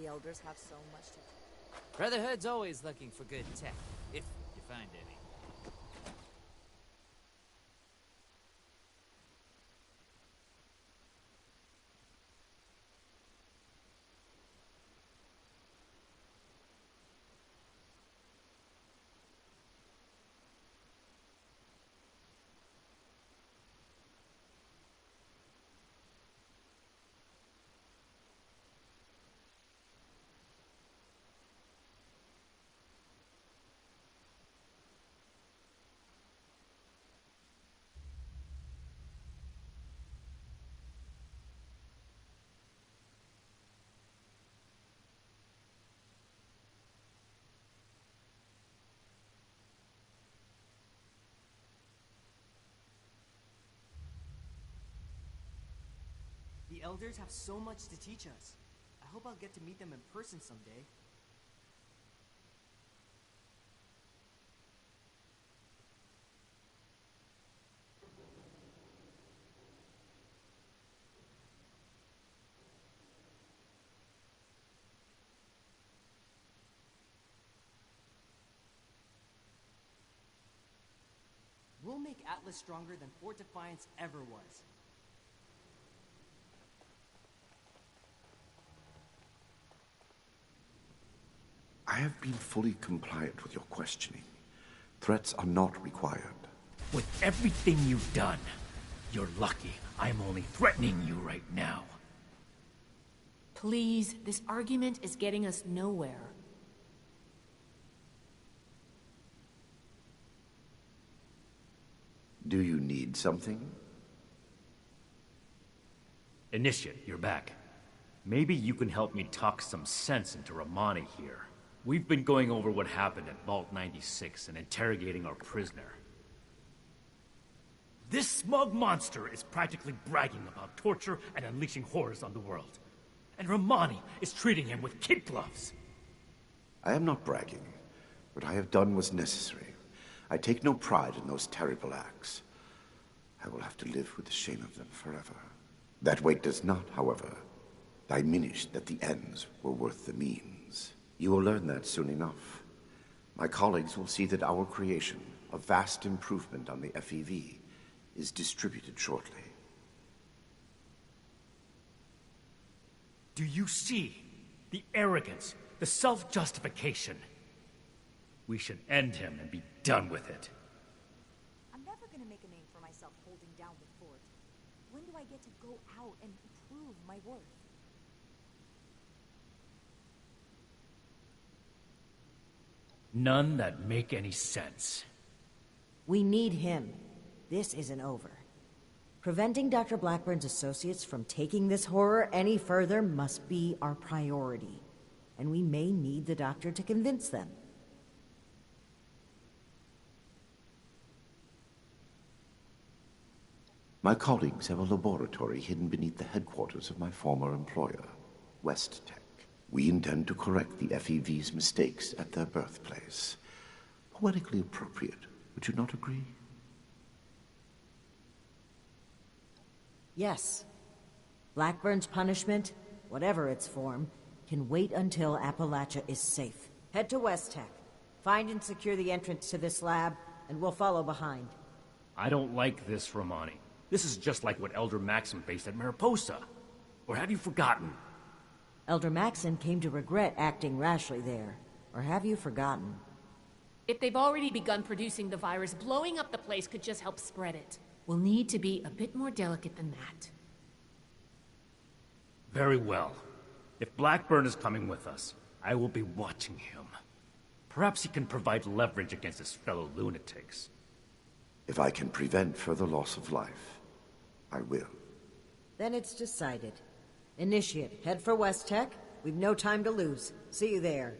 The elders have so much to... Brotherhood's always looking for good tech, if you find any. The elders have so much to teach us. I hope I'll get to meet them in person someday. We'll make Atlas stronger than Fort Defiance ever was. I have been fully compliant with your questioning. Threats are not required. With everything you've done, you're lucky I'm only threatening you right now. Please, this argument is getting us nowhere. Do you need something? Initiate, you're back. Maybe you can help me talk some sense into Romani here. We've been going over what happened at Vault 96 and interrogating our prisoner. This smug monster is practically bragging about torture and unleashing horrors on the world. And Romani is treating him with kid gloves. I am not bragging. What I have done was necessary. I take no pride in those terrible acts. I will have to live with the shame of them forever. That weight does not, however, diminish that the ends were worth the means. You will learn that soon enough. My colleagues will see that our creation, a vast improvement on the FEV, is distributed shortly. Do you see the arrogance, the self-justification? We should end him and be done with it. I'm never gonna make a name for myself holding down the fort. When do I get to go out and prove my worth? None that make any sense. We need him. This isn't over. Preventing Dr. Blackburn's associates from taking this horror any further must be our priority. And we may need the doctor to convince them. My colleagues have a laboratory hidden beneath the headquarters of my former employer, West Tech. We intend to correct the FEV's mistakes at their birthplace. Poetically appropriate, would you not agree? Yes. Blackburn's punishment, whatever its form, can wait until Appalachia is safe. Head to West Tech. Find and secure the entrance to this lab, and we'll follow behind. I don't like this, Romani. This is just like what Elder Maxim faced at Mariposa. Or have you forgotten? Elder Maxon came to regret acting rashly there. Or have you forgotten? If they've already begun producing the virus, blowing up the place could just help spread it. We'll need to be a bit more delicate than that. Very well. If Blackburn is coming with us, I will be watching him. Perhaps he can provide leverage against his fellow lunatics. If I can prevent further loss of life, I will. Then it's decided. Initiate, head for West Tech. We've no time to lose. See you there.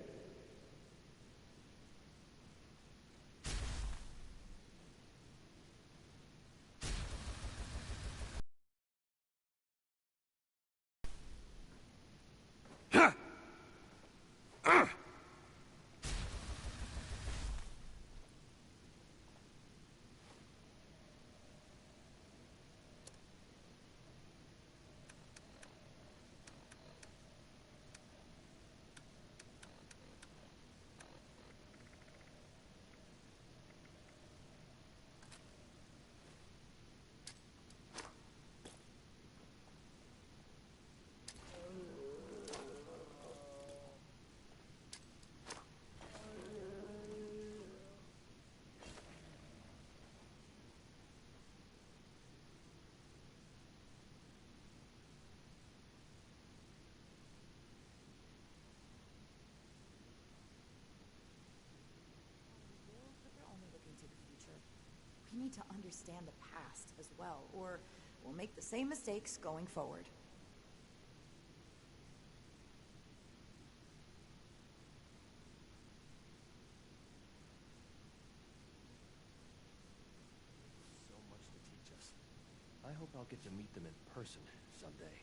need to understand the past as well, or we'll make the same mistakes going forward. So much to teach us. I hope I'll get to meet them in person someday.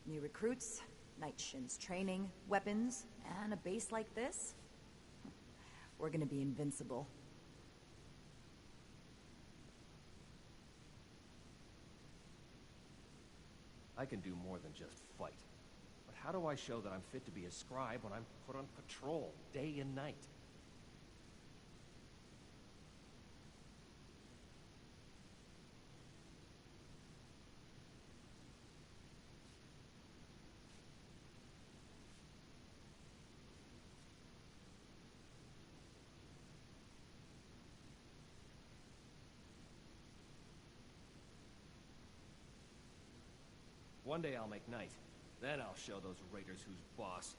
New recruits, night shins training, weapons, and a base like this? We're gonna be invincible. I can do more than just fight. But how do I show that I'm fit to be a scribe when I'm put on patrol day and night? One day I'll make night. Then I'll show those raiders who's boss.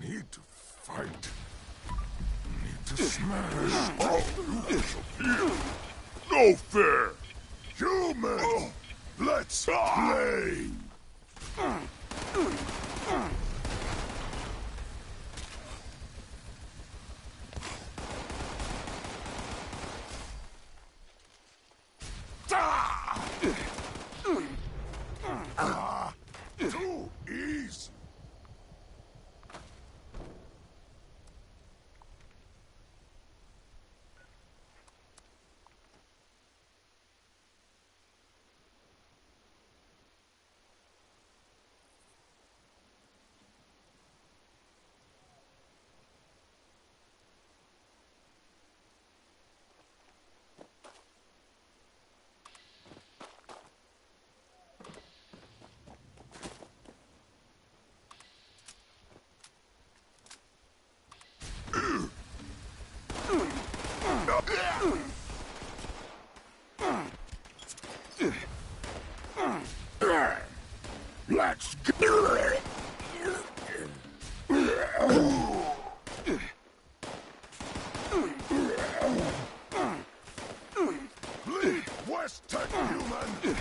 Need to fight. Need to smash. No fair! Human! Let's play! Too easy! Let's go! Lead West Tech, human!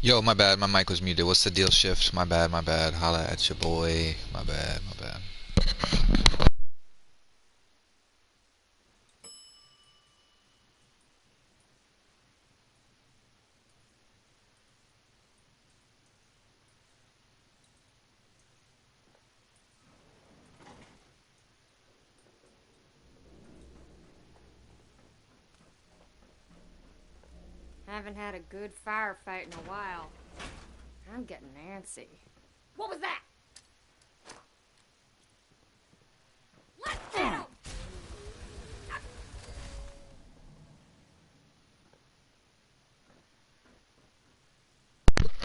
Yo, my bad. My mic was muted. What's the deal, Shift? My bad, my bad. Holla at your boy. My bad, my bad. Haven't had a good firefight in a while. I'm getting antsy. What was that? Let's get him!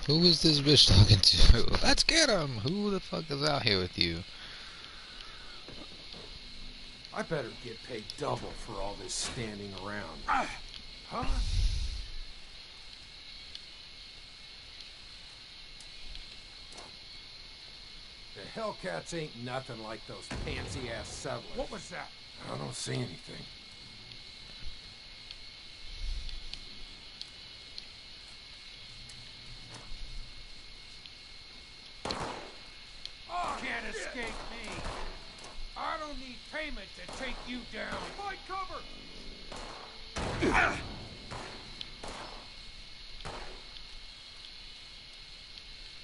Who is this bitch talking to? Let's get him! Who the fuck is out here with you? I better get paid double for all this standing around. Huh? The Hellcats ain't nothing like those pansy-ass settlers. What was that? I don't see anything. Oh, can't escape me. I don't need payment to take you down. My cover!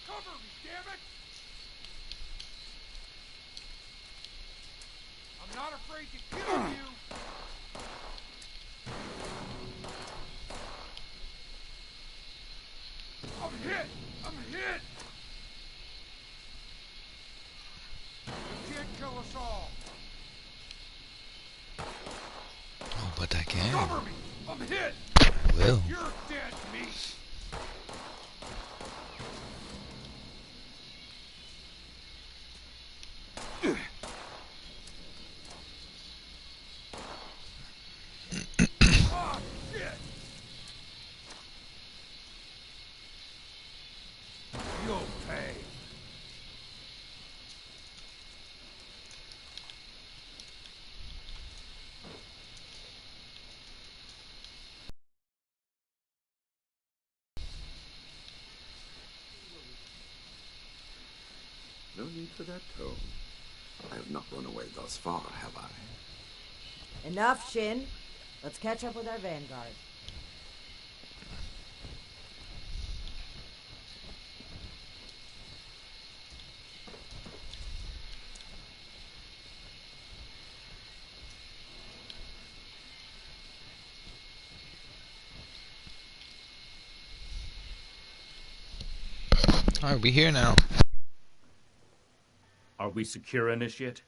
Cover me, damn it! I'm not afraid to kill you. I'm hit! I'm hit! You can't kill us all. Oh, but I can. Cover me! I'm hit! Will. You're dead meat! Oh, shit! You'll pay. No need for that tone. I have not run away thus far, have I? Enough, Shin. Let's catch up with our vanguard. Alright, we here now. Are we secure, Initiate?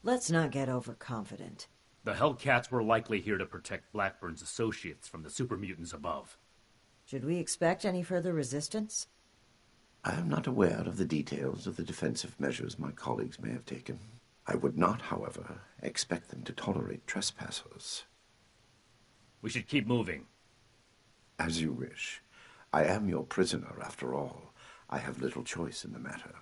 Let's not get overconfident. The Hellcats were likely here to protect Blackburn's associates from the super mutants above. Should we expect any further resistance? I am not aware of the details of the defensive measures my colleagues may have taken. I would not, however, expect them to tolerate trespassers. We should keep moving. As you wish. I am your prisoner, after all. I have little choice in the matter.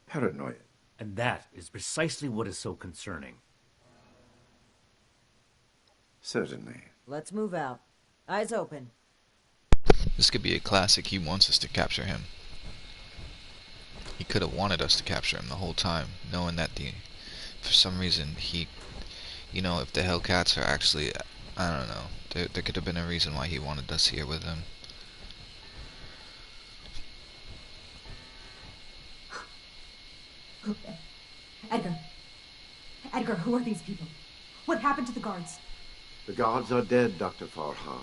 Paranoia. And that is precisely what is so concerning. Certainly. Let's move out. Eyes open. This could be a classic. He wants us to capture him. He could have wanted us to capture him the whole time, knowing that for some reason he, if the Hellcats are actually, I don't know, there could have been a reason why he wanted us here with him. Edgar, who are these people? What happened to the guards? The guards are dead, Dr. Farha.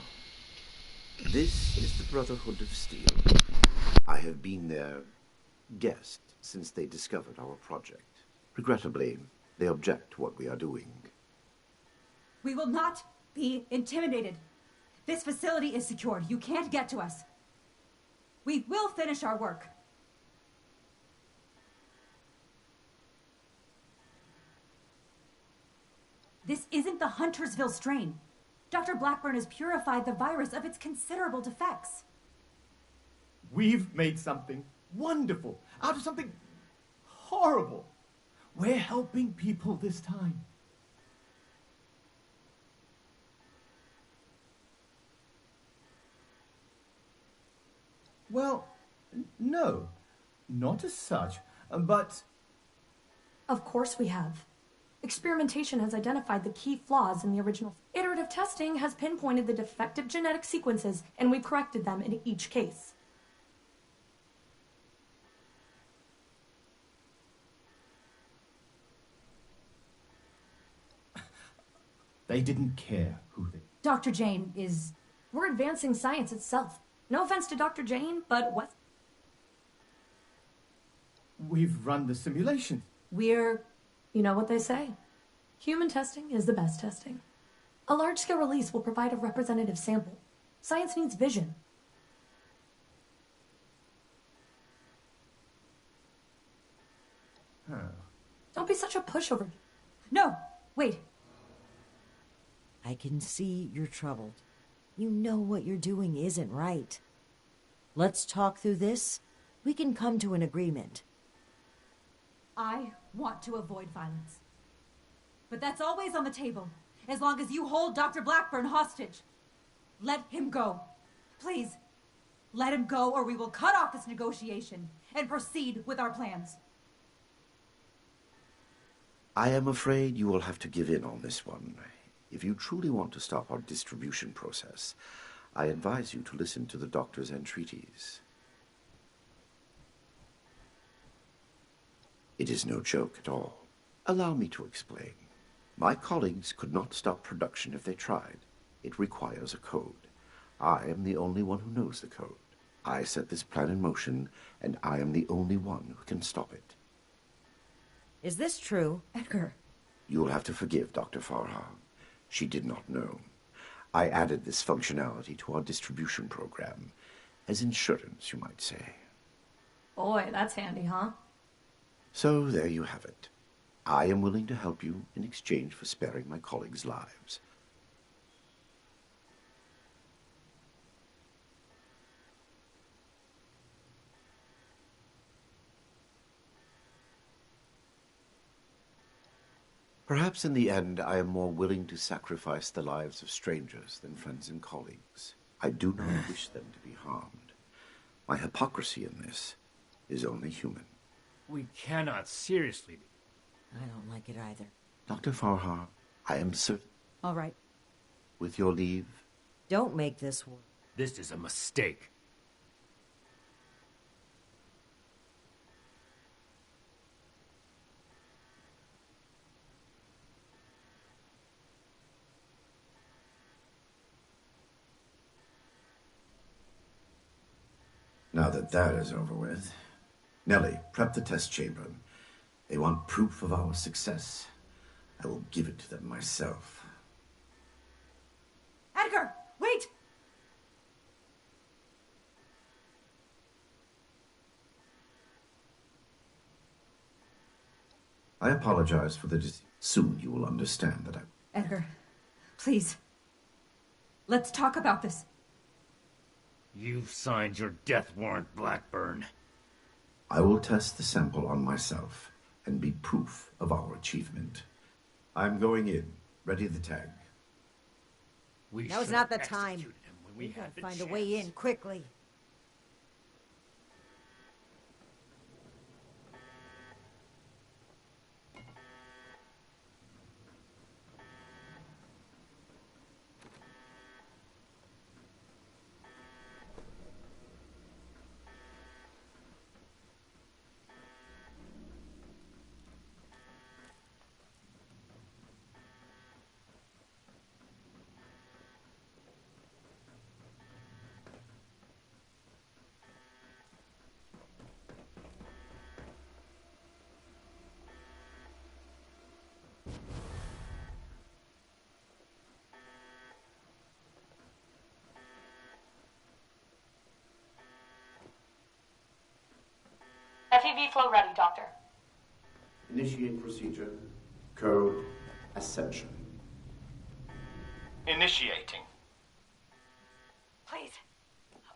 This is the Brotherhood of Steel. I have been their guest since they discovered our project. Regrettably, they object to what we are doing. We will not be intimidated. This facility is secured. You can't get to us. We will finish our work. This isn't the Huntersville strain. Dr. Blackburn has purified the virus of its considerable defects. We've made something wonderful out of something horrible. We're helping people this time. Well, no, not as such, but... Of course we have. Experimentation has identified the key flaws in the original. Iterative testing has pinpointed the defective genetic sequences, and we've corrected them in each case. They didn't care who they... Dr. Jane is... We're advancing science itself. No offense to Dr. Jane, but what? We've run the simulations. We're... You know what they say. Human testing is the best testing. A large-scale release will provide a representative sample. Science needs vision. Huh. Don't be such a pushover. No, wait. I can see you're troubled. You know what you're doing isn't right. Let's talk through this. We can come to an agreement. I want to avoid violence. But that's always on the table, as long as you hold Dr. Blackburn hostage. Let him go. Please, let him go or we will cut off this negotiation and proceed with our plans. I am afraid you will have to give in on this one. If you truly want to stop our distribution process, I advise you to listen to the doctor's entreaties. It is no joke at all. Allow me to explain. My colleagues could not stop production if they tried. It requires a code. I am the only one who knows the code. I set this plan in motion, and I am the only one who can stop it. Is this true? Edgar. You'll have to forgive Dr. Farha. She did not know. I added this functionality to our distribution program. As insurance, you might say. Boy, that's handy, huh? So there you have it. I am willing to help you in exchange for sparing my colleagues' lives. Perhaps in the end I am more willing to sacrifice the lives of strangers than friends and colleagues. I do not wish them to be harmed. My hypocrisy in this is only human. We cannot seriously be. I don't like it either. Dr. Farha, I am certain. All right. With your leave. Don't make this work. This is a mistake. Now that is over with, Nellie, prep the test chamber. They want proof of our success. I will give it to them myself. Edgar, wait! I apologize for the Soon you will understand that Edgar, please. Let's talk about this. You've signed your death warrant, Blackburn. I will test the sample on myself and be proof of our achievement. I'm going in. Ready the tag. Now's not the time. We gotta find a way in quickly. FEV flow ready, Doctor. Initiate procedure. Code Ascension. Initiating. Please.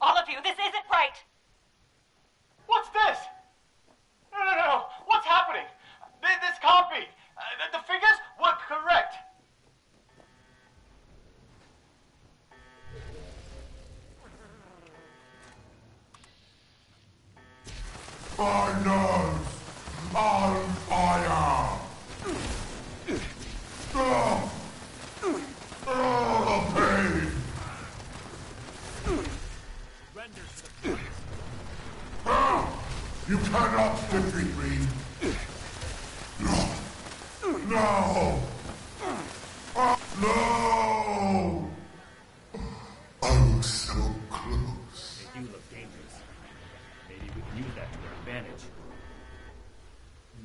All of you, this isn't right! What's this? No. What's happening? This can't be. The figures were correct. My nerves on fire! The pain! You cannot defeat me! No! No! No! I was so close. They do look dangerous. Maybe we can use that to our advantage.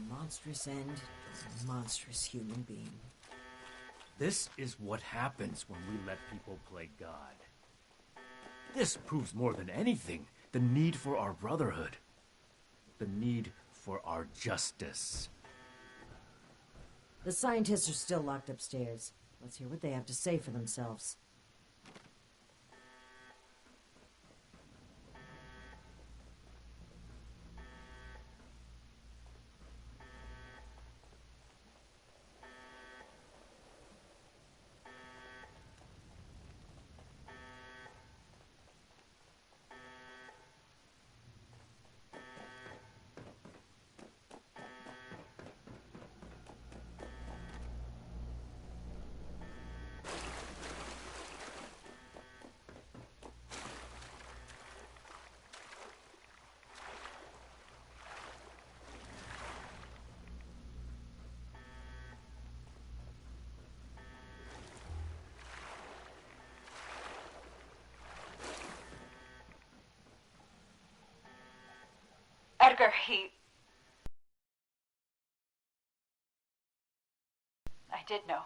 Monstrous end to a monstrous human being. This is what happens when we let people play God. This proves more than anything the need for our brotherhood. The need for our justice. The scientists are still locked upstairs. Let's hear what they have to say for themselves. Edgar, I did know.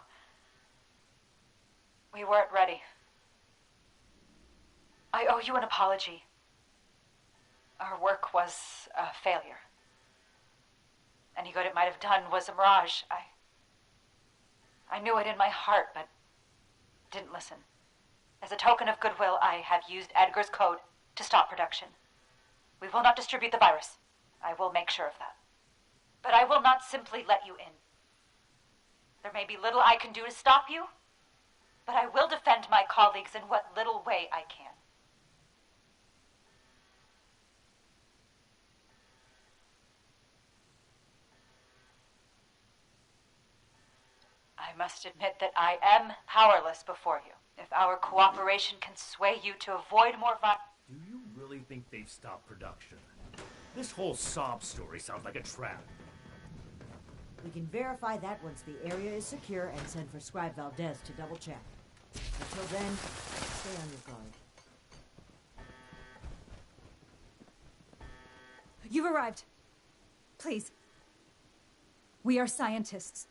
We weren't ready. I owe you an apology. Our work was a failure. Any good it might have done was a mirage. I knew it in my heart, but didn't listen. As a token of goodwill, I have used Edgar's code to stop production. We will not distribute the virus. I will make sure of that. But I will not simply let you in. There may be little I can do to stop you, but I will defend my colleagues in what little way I can. I must admit that I am powerless before you. If our cooperation can sway you to avoid more violence... Do you really think they've stopped production? This whole sob story sounds like a trap. We can verify that once the area is secure and send for Scribe Valdez to double check. Until then, stay on your guard. You've arrived. Please. We are scientists.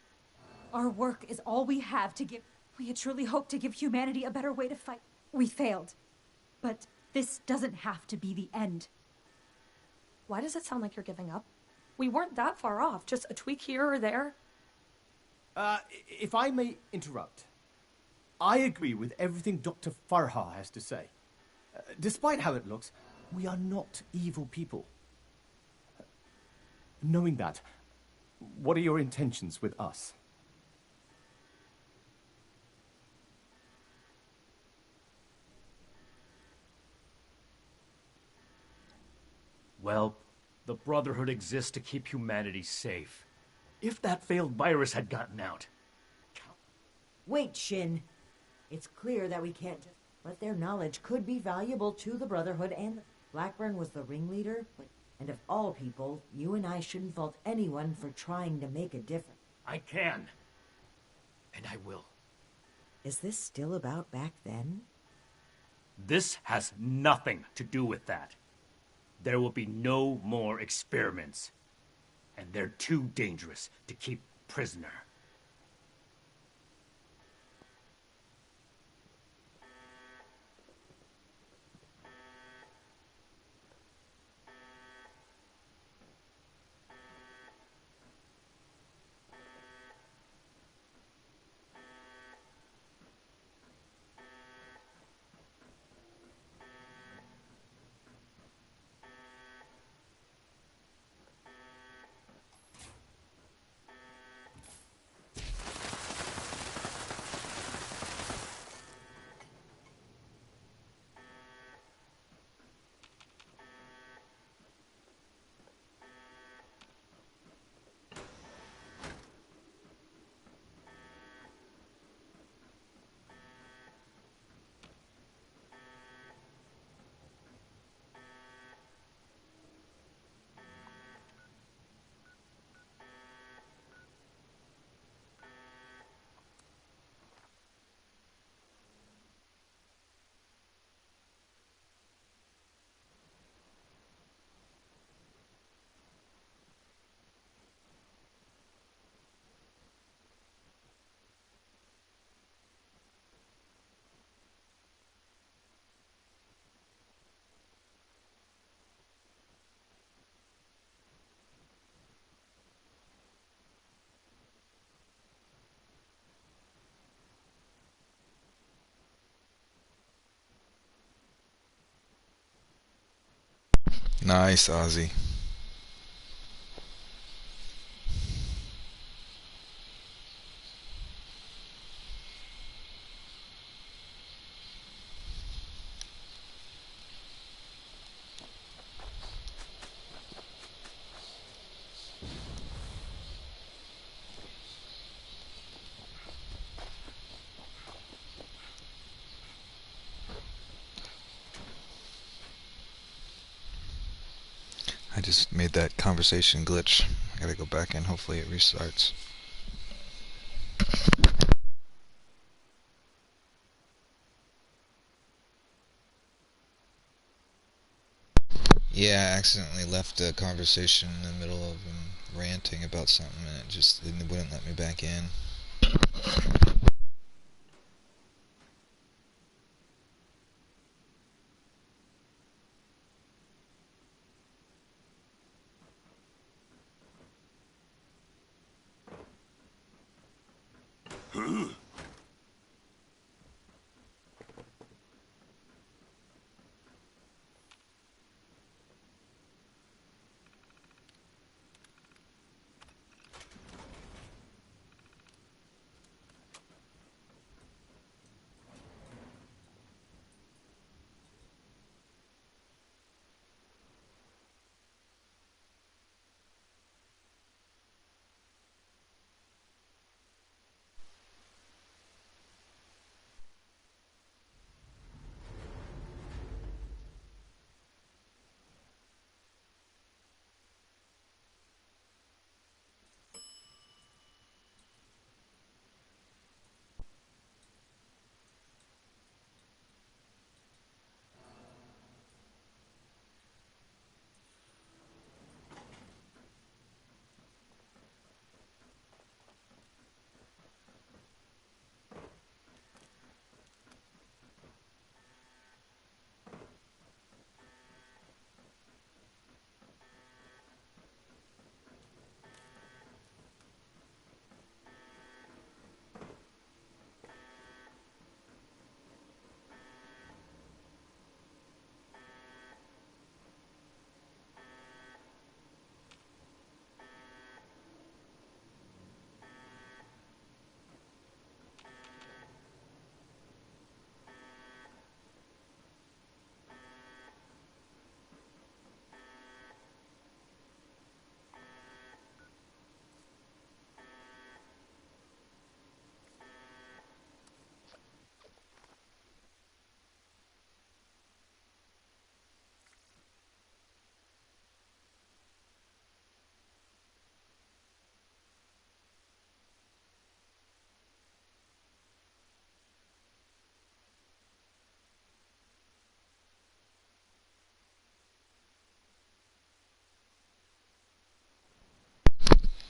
Our work is all we have to give. We had truly hoped to give humanity a better way to fight. We failed. But this doesn't have to be the end. Why does it sound like you're giving up? We weren't that far off, just a tweak here or there. If I may interrupt, I agree with everything Dr. Farha has to say. Despite how it looks, we are not evil people. Knowing that, what are your intentions with us? Well, the Brotherhood exists to keep humanity safe. If that failed virus had gotten out... Wait, Shin. It's clear that we can't just... But their knowledge could be valuable to the Brotherhood, and Blackburn was the ringleader. And of all people, you and I shouldn't fault anyone for trying to make a difference. I can. And I will. Is this still about back then? This has nothing to do with that. There will be no more experiments. And they're too dangerous to keep prisoner. Nice, Ozzy. I just made that conversation glitch. I gotta go back in, hopefully it restarts. Yeah, I accidentally left a conversation in the middle of him ranting about something and it wouldn't let me back in.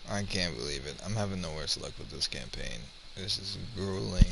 I can't believe it. I'm having the worst luck with this campaign. This is grueling.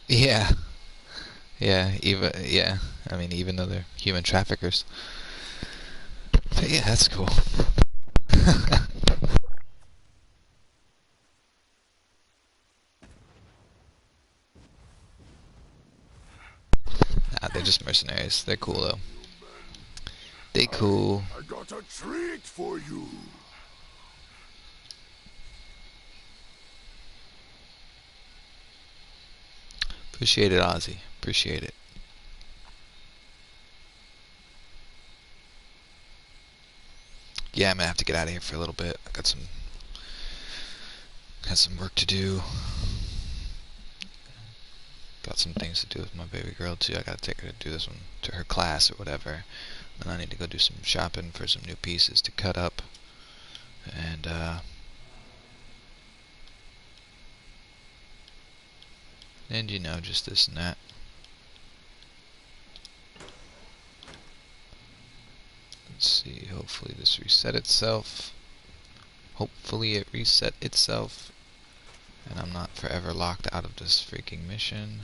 Yeah. Yeah. I mean, even though they're human traffickers. But yeah, that's cool. Nah, they're just mercenaries. They're cool though. They cool. I got a treat for you. Appreciate it, Ozzy. Appreciate it. Yeah, I'm gonna have to get out of here for a little bit. I got some work to do. Got some things to do with my baby girl too. I gotta take her to do this one to her class or whatever. And I need to go do some shopping for some new pieces to cut up. And And you know, just this and that. Let's see, hopefully this reset itself. Hopefully it reset itself. And I'm not forever locked out of this freaking mission.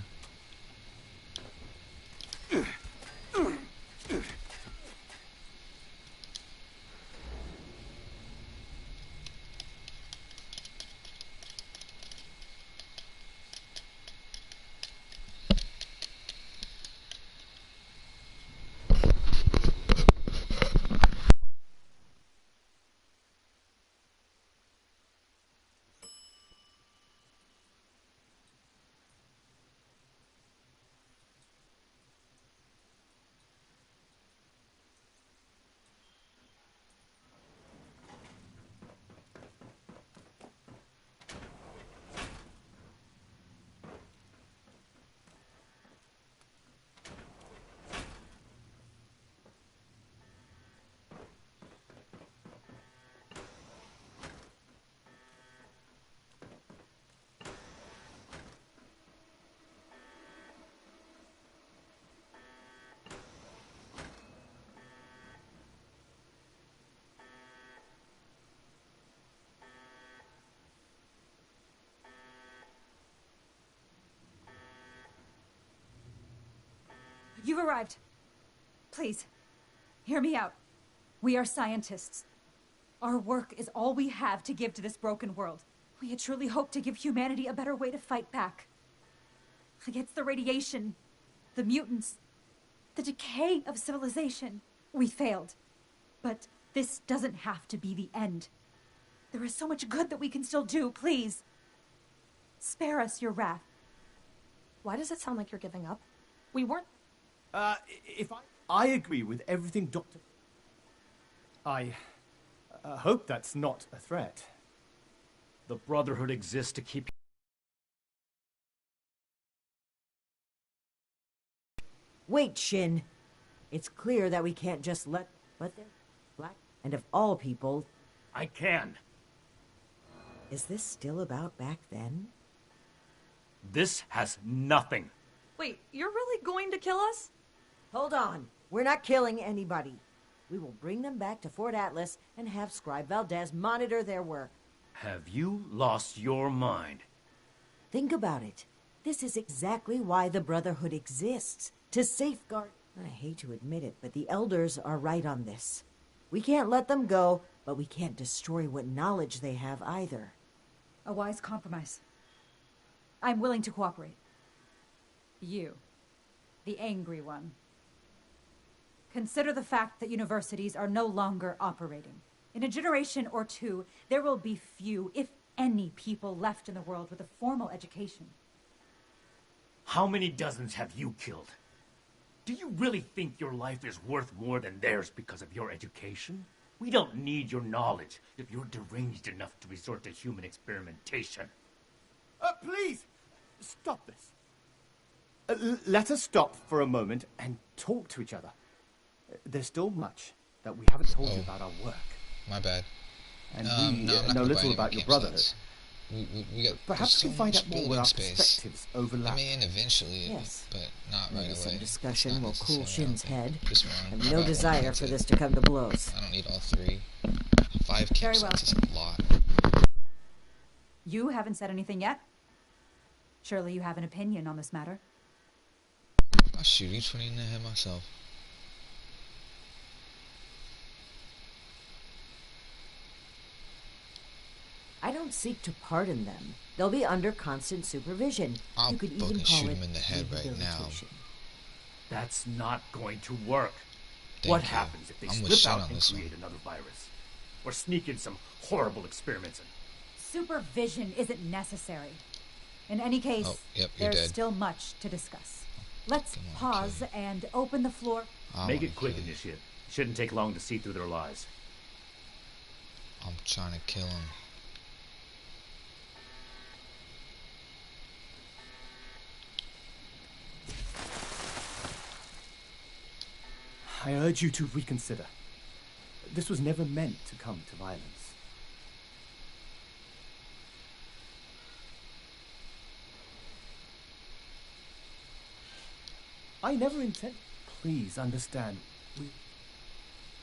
You've arrived. Please, hear me out. We are scientists. Our work is all we have to give to this broken world. We had truly hoped to give humanity a better way to fight back. Against the radiation, the mutants, the decay of civilization. We failed. But this doesn't have to be the end. There is so much good that we can still do. Please, spare us your wrath. Why does it sound like you're giving up? We weren't... I agree with everything Dr. I hope that's not a threat. The Brotherhood exists to keep... Wait, Shin. It's clear that we can't just let... But they're black. And of all people... I can. Is this still about back then? This has nothing. Wait, you're really going to kill us? Hold on. We're not killing anybody. We will bring them back to Fort Atlas and have Scribe Valdez monitor their work. Have you lost your mind? Think about it. This is exactly why the Brotherhood exists. To safeguard... I hate to admit it, but the Elders are right on this. We can't let them go, but we can't destroy what knowledge they have either. A wise compromise. I'm willing to cooperate. You, the angry one. Consider the fact that universities are no longer operating. In a generation or two, there will be few, if any, people left in the world with a formal education. How many dozens have you killed? Do you really think your life is worth more than theirs because of your education? We don't need your knowledge if you're deranged enough to resort to human experimentation. Please, stop this. Let us stop for a moment and talk to each other. There's still much that we haven't told you about our work. My bad. And we know little about your brotherhood. We got, perhaps we can find out more where our space. perspectives overlap. I mean, eventually, yes. but not right Maybe away. Some discussion will cool Shin's head. Just I have no desire for this to come to blows. I don't need all three. 5 campsites is a lot. You haven't said anything yet. Surely you have an opinion on this matter. I'll shoot each one in the head myself. I don't seek to pardon them. They'll be under constant supervision. I'll you could fucking even call shoot it him in the head right now. rehabilitation. That's not going to work. Thank What you. happens if they I'm with slip Shin out on and this create one. another virus? Or sneak in some horrible experiments in? Supervision isn't necessary. In any case, Oh, yep, you're there's dead. still much to discuss. Let's Come on, pause and open the floor. Make it quick, Initiate. Shouldn't take long to see through their lies. I'm trying to kill him. I urge you to reconsider. This was never meant to come to violence. I never intend... Please understand.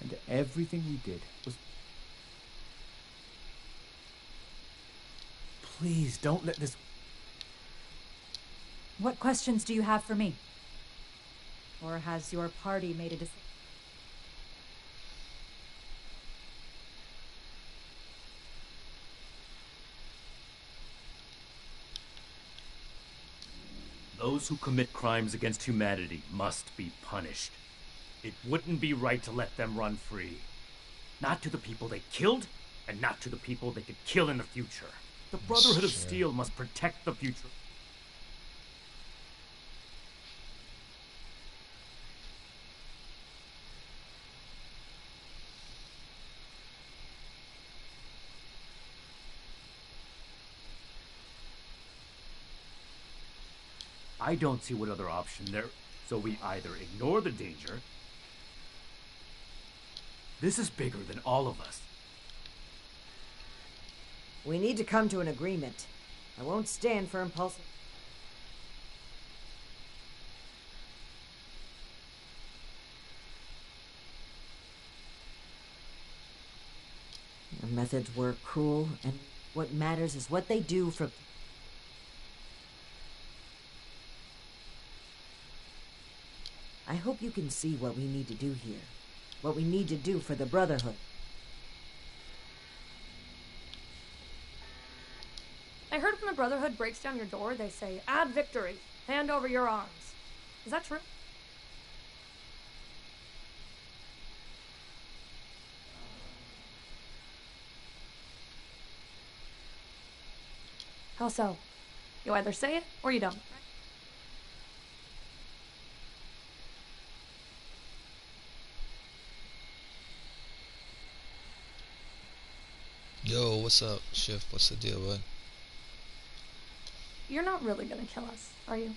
And everything we did was... Please, don't let this... What questions do you have for me? Or has your party made a decision? Those who commit crimes against humanity must be punished. It wouldn't be right to let them run free. Not to the people they killed, and not to the people they could kill in the future. The Brotherhood of Steel must protect the future. I don't see what other option there, so we either ignore the danger. This is bigger than all of us. We need to come to an agreement. I won't stand for impulsive... Your methods were cruel, and what matters is what they do for... I hope you can see what we need to do here. What we need to do for the Brotherhood. I heard when the Brotherhood breaks down your door, they say, "Add victory. Hand over your arms." Is that true? How so? You either say it or you don't. Yo, what's up, Shift? What's the deal, bud? You're not really gonna kill us, are you?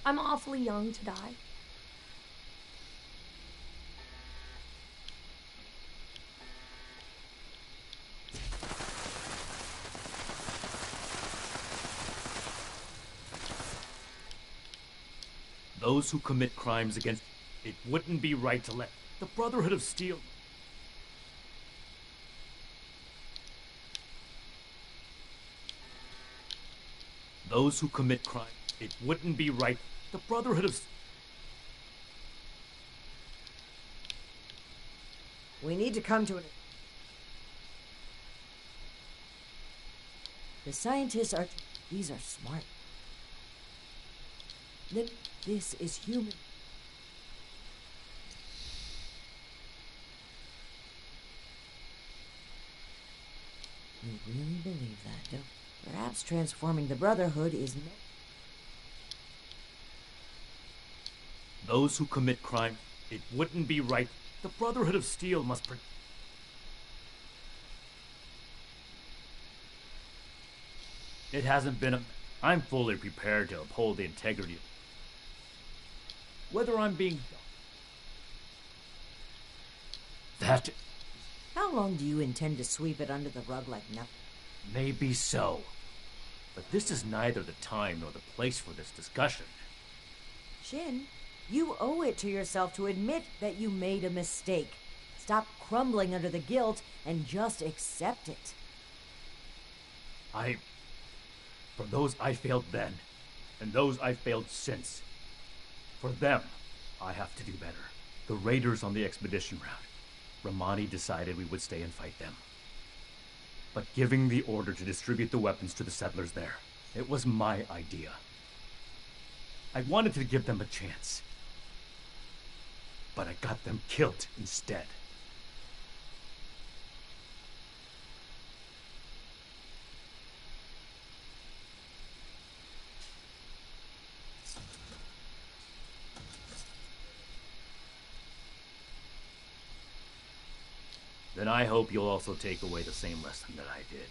I'm awfully young to die. Those who commit crimes against... It wouldn't be right to let the Brotherhood of Steel... Those who commit crime... It wouldn't be right... The Brotherhood of... We need to come to an... The scientists are... These are smart. This is human. You really believe that, don't you? Perhaps transforming the Brotherhood is... Those who commit crime... It wouldn't be right... The Brotherhood of Steel must... It hasn't been a... I'm fully prepared to uphold the integrity of... Whether I'm being... That... How long do you intend to sweep it under the rug like nothing? Maybe so. But this is neither the time nor the place for this discussion. Shin, you owe it to yourself to admit that you made a mistake. Stop crumbling under the guilt and just accept it. For those I failed then, and those I failed since, for them, I have to do better. The raiders on the expedition route. Romani decided we would stay and fight them. But giving the order to distribute the weapons to the settlers there, it was my idea. I wanted to give them a chance. But I got them killed instead. Then I hope you'll also take away the same lesson that I did.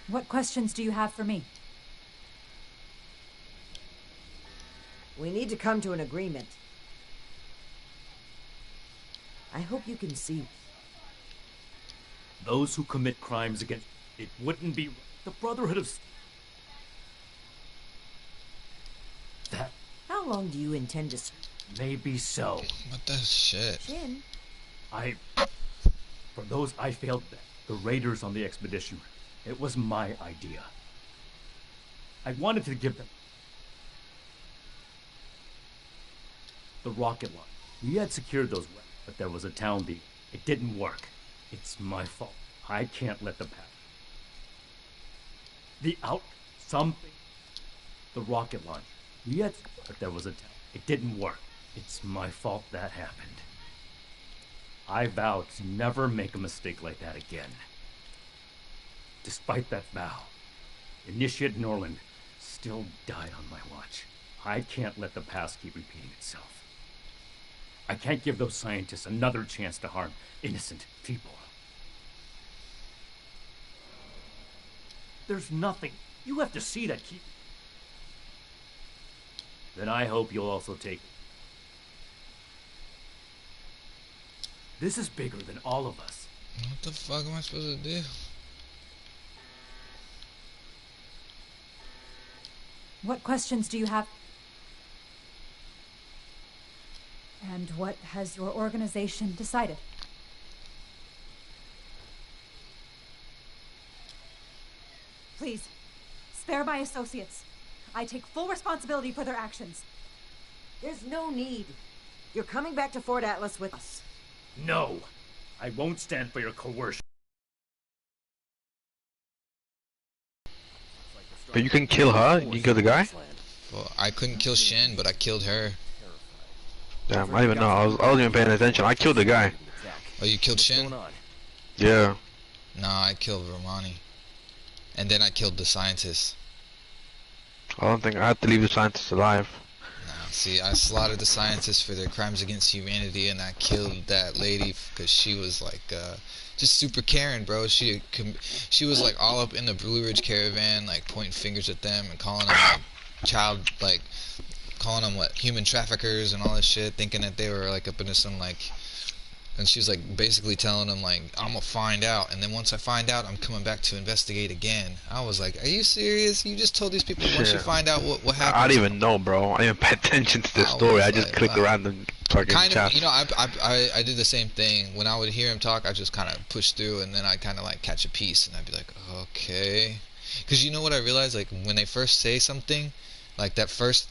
What questions do you have for me? We need to come to an agreement. I hope you can see. Those who commit crimes against it wouldn't be the Brotherhood of that. How long do you intend to... Maybe so. What the shit? Shin. For those I failed, the raiders on the expedition, it was my idea. I wanted to give them the rocket launch. We had secured those weapons, but there was a town deal. It didn't work. It's my fault. I can't let them pass. The rocket launch. We had, but there was a town. It didn't work. It's my fault that happened. I vow to never make a mistake like that again. Despite that vow, Initiate Norland still died on my watch. I can't let the past keep repeating itself. I can't give those scientists another chance to harm innocent people. There's nothing. You have to see that key. Then I hope you'll also take. This is bigger than all of us. What the fuck am I supposed to do? What questions do you have? And what has your organization decided? Please, spare my associates. I take full responsibility for their actions. There's no need. You're coming back to Fort Atlas with us. No! I won't stand for your coercion. But you can kill her? You can kill the guy? Well, I couldn't kill Shin, but I killed her. Damn, I didn't even know. I wasn't even paying attention. I killed the guy. Oh, you killed Shin? Yeah. Nah, I killed Romani. And then I killed the scientist. I don't think I had to leave the scientists alive. Nah, see, I slaughtered the scientists for their crimes against humanity, and I killed that lady because she was like, just super caring, bro. She was like all up in the Blue Ridge caravan, like pointing fingers at them and calling them like calling them human traffickers and all this shit, thinking that they were like up into some like. And she was like basically telling them like, I'm gonna find out, and then once I find out, I'm coming back to investigate again. I was like, are you serious? You just told these people once you find out what happened. I didn't even know, bro. I didn't even pay attention to the story. I just clicked around the fucking chat. You know, I did the same thing. When I would hear him talk, I just kind of push through, and then I kind of like catch a piece, and I'd be like, okay. Because you know what I realized? Like when they first say something, like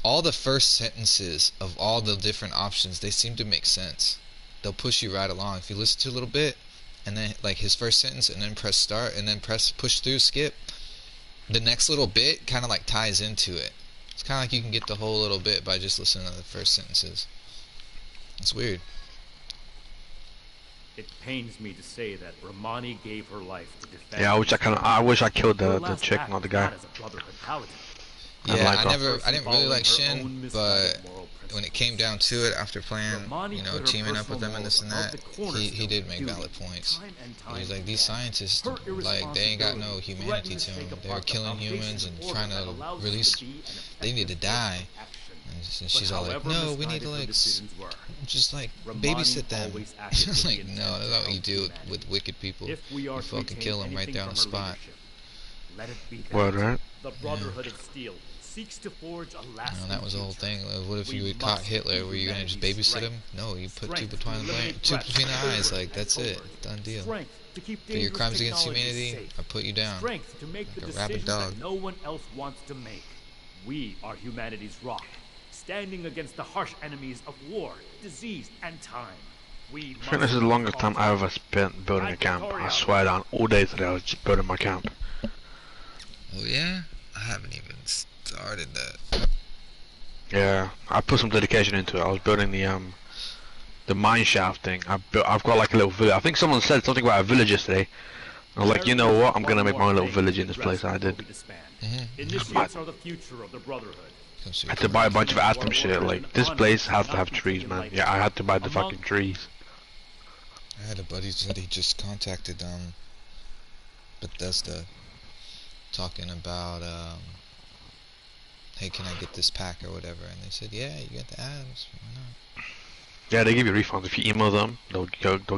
all the first sentences of all the different options, they seem to make sense. They'll push you right along. If you listen to a little bit, and then like his first sentence, and then press start, and then push through, skip, the next little bit kind of like ties into it. It's kind of like you can get the whole little bit by just listening to the first sentences. It's weird. It pains me to say that Romani gave her life to defend. Yeah, I wish I killed the chick, not the guy. Yeah, I didn't really like Shin, but when it came down to it, after playing, you know, teaming up with them and this and that, he did make valid points. He was like, these scientists, like, they ain't got no humanity to them. They were killing humans and trying to release, they need to die. And she's all like, no, we need to, like, just, like, babysit them. Like, no, that's not what you do with wicked people. You fucking kill them right there on the spot. What, right? The Brotherhood of Steel seeks to forge a lasting. You know, that was the whole thing. What if you had caught Hitler? Were you gonna just babysit him? No, you put two between the eyes. Like that's it, done deal. For your crimes against humanity, I put you down like a rabid dog. No one else wants to make. We are humanity's rock, standing against the harsh enemies of war, disease, and time. I think this is the longest time I ever spent building a camp. I swear down, all day today I was just building my camp. Oh yeah? I haven't even started that. Yeah, I put some dedication into it. I was building the mine shaft thing. I've got like a little village. I think someone said something about a village yesterday. I was like, you know what? I'm gonna make my own little village in this place. And I did. Initiates are the future of the Brotherhood. I had to buy a bunch of atom shit. Like this place has to have trees, man. Yeah, I had to buy the fucking trees. I had a buddy that he just contacted Bethesda, talking about hey, can I get this pack or whatever, and they said, yeah, you get the atoms, why not? Yeah, they give you refunds if you email them. They'll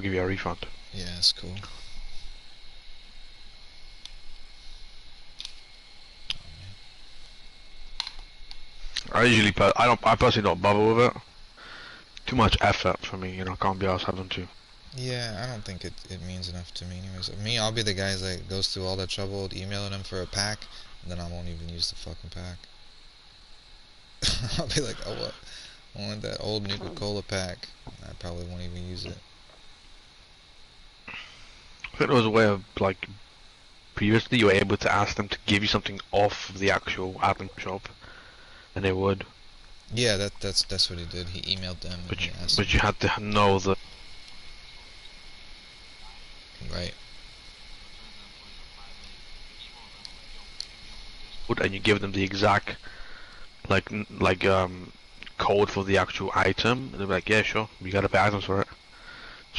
give you a refund. Yeah, that's cool. I personally don't bother with it. Too much effort for me, you know. Can't be asked having to. Yeah, I don't think it means enough to me anyways. Me, I'll be the guy that goes through all that trouble emailing him for a pack, and then I won't even use the fucking pack. I'll be like, oh what? I want that old Nuka Cola pack. I probably won't even use it. I think there was a way of, like, previously you were able to ask them to give you something off of the actual item shop, and they would. Yeah, that's what he did. He emailed them and he asked But you had to know the... Right. And you give them the exact, code for the actual item, and they're like, yeah, sure, you gotta pay items for it.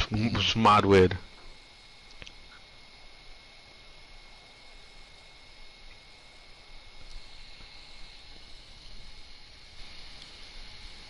It's mad weird.